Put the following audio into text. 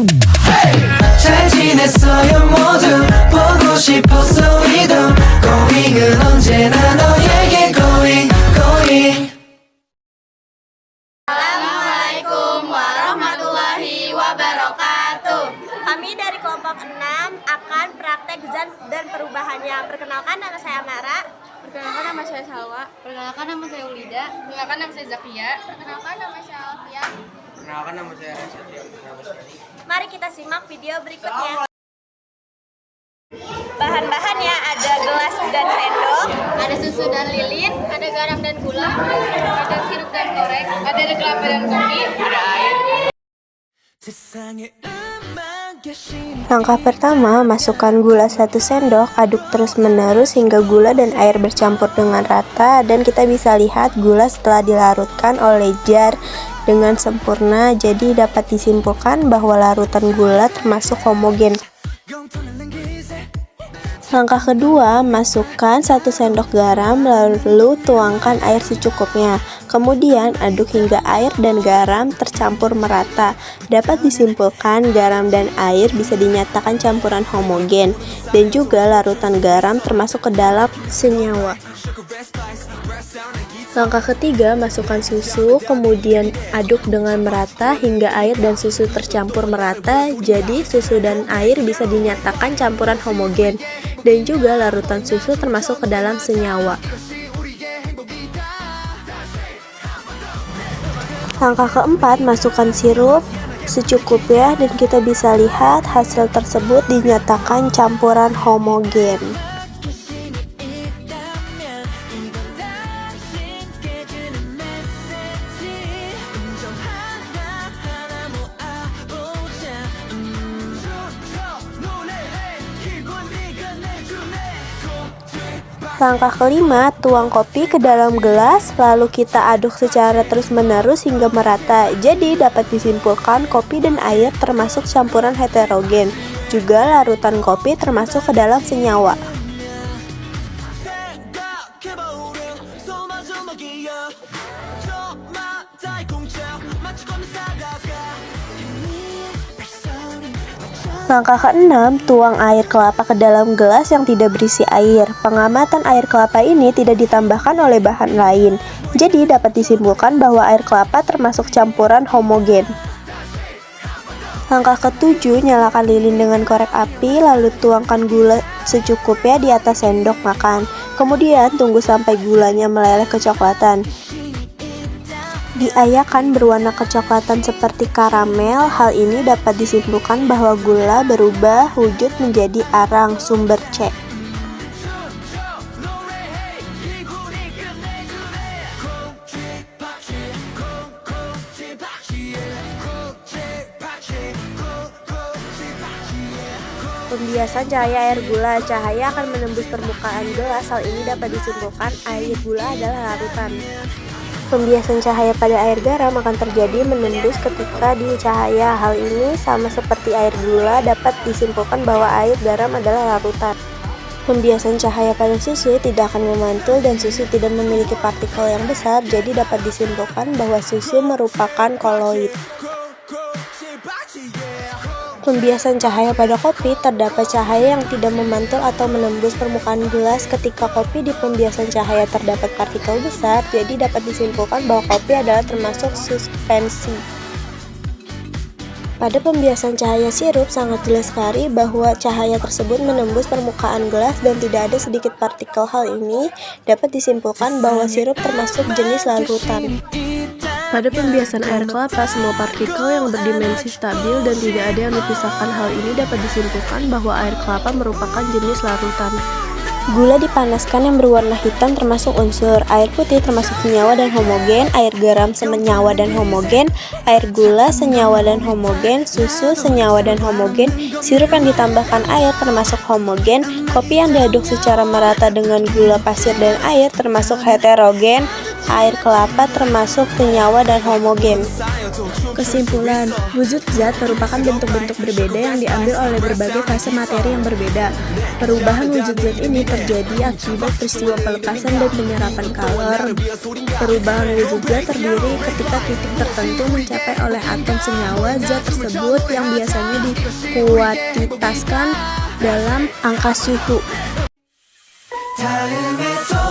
잘 지냈어요 모두 보고 싶었어 우리도 고잉은 언제나 너에게 고잉 고잉. Assalamualaikum warahmatullahi wabarakatuh. Kami dari kelompok 6 akan praktek zat dan perubahannya. Perkenalkan, nama saya Amara. Perkenalkan, nama saya Salwa. Perkenalkan, nama saya Ulida. Perkenalkan, nama saya Zakia. Perkenalkan, nama saya Alfia. Perkenalkan, nama saya Satya. Mari kita simak video berikutnya. Bahan-bahannya ada gelas dan sendok, Ada susu dan lilin, ada garam dan gula, ada sirup dan korek, ada kelapa dan kopi, ada air. Langkah pertama, masukkan gula 1 sendok, aduk terus-menerus hingga gula dan air bercampur dengan rata, dan kita bisa lihat gula setelah dilarutkan oleh jar dengan sempurna, jadi dapat disimpulkan bahwa larutan gula termasuk homogen. Langkah kedua, masukkan 1 sendok garam lalu tuangkan air secukupnya. Kemudian aduk hingga air dan garam tercampur merata. Dapat disimpulkan garam dan air bisa dinyatakan campuran homogen, dan juga larutan garam termasuk ke dalam senyawa. Langkah ketiga, masukkan susu, kemudian aduk dengan merata hingga air dan susu tercampur merata. Jadi susu dan air bisa dinyatakan campuran homogen, dan juga larutan susu termasuk ke dalam senyawa. Langkah keempat, masukkan sirup secukupnya, dan kita bisa lihat hasil tersebut dinyatakan campuran homogen. Langkah kelima, tuang kopi ke dalam gelas, lalu kita aduk secara terus-menerus hingga merata. Jadi dapat disimpulkan kopi dan air termasuk campuran heterogen, juga larutan kopi termasuk ke dalam senyawa. Langkah keenam, tuang air kelapa ke dalam gelas yang tidak berisi air. Pengamatan air kelapa ini tidak ditambahkan oleh bahan lain, jadi dapat disimpulkan bahwa air kelapa termasuk campuran homogen. Langkah ketujuh, nyalakan lilin dengan korek api, lalu tuangkan gula secukupnya di atas sendok makan. Kemudian tunggu sampai gulanya meleleh kecoklatan. Diayakan berwarna kecoklatan seperti karamel. Hal ini dapat disimpulkan bahwa gula berubah wujud menjadi arang sumber C. Pembiasan cahaya air gula. Cahaya akan menembus permukaan gelas. Hal ini dapat disimpulkan air gula adalah larutan. Pembiasan cahaya pada air garam akan terjadi menembus ketika di cahaya. Hal ini sama seperti air gula, dapat disimpulkan bahwa air garam adalah larutan. Pembiasan cahaya pada susu tidak akan memantul dan susu tidak memiliki partikel yang besar, jadi dapat disimpulkan bahwa susu merupakan koloid. Pembiasan cahaya pada kopi, terdapat cahaya yang tidak memantul atau menembus permukaan gelas. Ketika kopi di pembiasan cahaya terdapat partikel besar, jadi dapat disimpulkan bahwa kopi adalah termasuk suspensi. Pada pembiasan cahaya sirup, sangat jelas sekali bahwa cahaya tersebut menembus permukaan gelas dan tidak ada sedikit partikel. Hal ini dapat disimpulkan bahwa sirup termasuk jenis larutan. Pada pembiasan air kelapa, semua partikel yang berdimensi stabil dan tidak ada yang dipisahkan. Hal ini dapat disimpulkan bahwa air kelapa merupakan jenis larutan. Gula dipanaskan yang berwarna hitam termasuk unsur, air putih termasuk senyawa dan homogen, air garam senyawa dan homogen, air gula senyawa dan homogen, susu senyawa dan homogen, sirup yang ditambahkan air termasuk homogen, kopi yang diaduk secara merata dengan gula pasir dan air termasuk heterogen, air kelapa termasuk senyawa dan homogen. Kesimpulan, wujud zat merupakan bentuk-bentuk berbeda yang diambil oleh berbagai fase materi yang berbeda. Perubahan wujud zat ini terjadi akibat peristiwa pelepasan dan penyerapan kalor. Perubahan wujud zat terdiri ketika titik tertentu mencapai oleh atom senyawa zat tersebut yang biasanya dikuantitaskan dalam angka suhu. 다음에 또